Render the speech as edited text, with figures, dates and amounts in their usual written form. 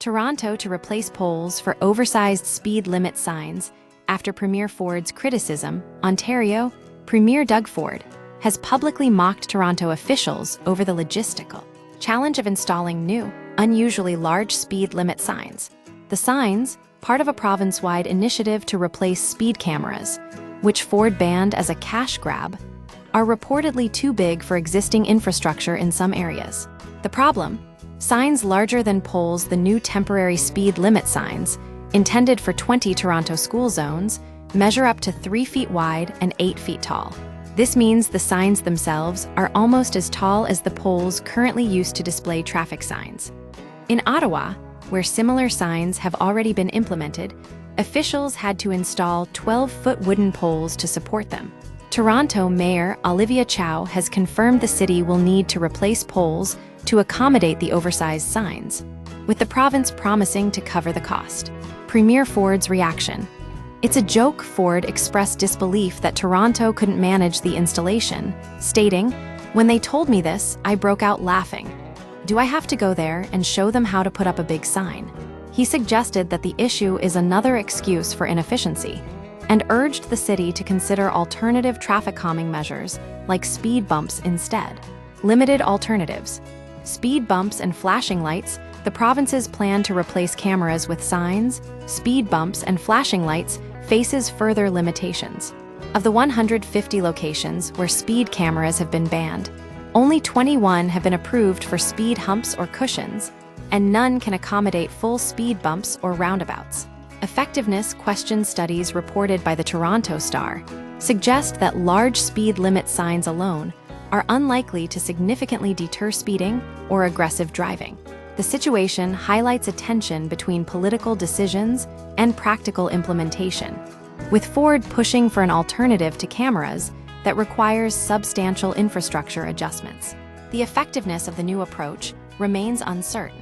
Toronto to replace poles for oversized speed limit signs. After Premier Ford's criticism, Ontario, Premier Doug Ford has publicly mocked Toronto officials over the logistical challenge of installing new, unusually large speed limit signs. The signs, part of a province-wide initiative to replace speed cameras, which Ford banned as a cash grab, are reportedly too big for existing infrastructure in some areas. The problem? Signs larger than poles, the new temporary speed limit signs, intended for 20 Toronto school zones, measure up to 3 feet wide and 8 feet tall. This means the signs themselves are almost as tall as the poles currently used to display traffic signs. In Ottawa, where similar signs have already been implemented, officials had to install 12-foot wooden poles to support them. Toronto Mayor Olivia Chow has confirmed the city will need to replace poles to accommodate the oversized signs, with the province promising to cover the cost. Premier Ford's reaction. It's a joke. Ford expressed disbelief that Toronto couldn't manage the installation, stating, "When they told me this, I broke out laughing. Do I have to go there and show them how to put up a big sign?" He suggested that the issue is another excuse for inefficiency, and urged the city to consider alternative traffic calming measures like speed bumps instead. Limited alternatives. Speed bumps and flashing lights. The province's plan to replace cameras with signs, speed bumps, and flashing lights faces further limitations. Of the 150 locations where speed cameras have been banned, only 21 have been approved for speed humps or cushions, and none can accommodate full speed bumps or roundabouts. Effectiveness question studies reported by the Toronto Star suggest that large speed limit signs alone are unlikely to significantly deter speeding or aggressive driving. The situation highlights a tension between political decisions and practical implementation, with Ford pushing for an alternative to cameras that requires substantial infrastructure adjustments. The effectiveness of the new approach remains uncertain.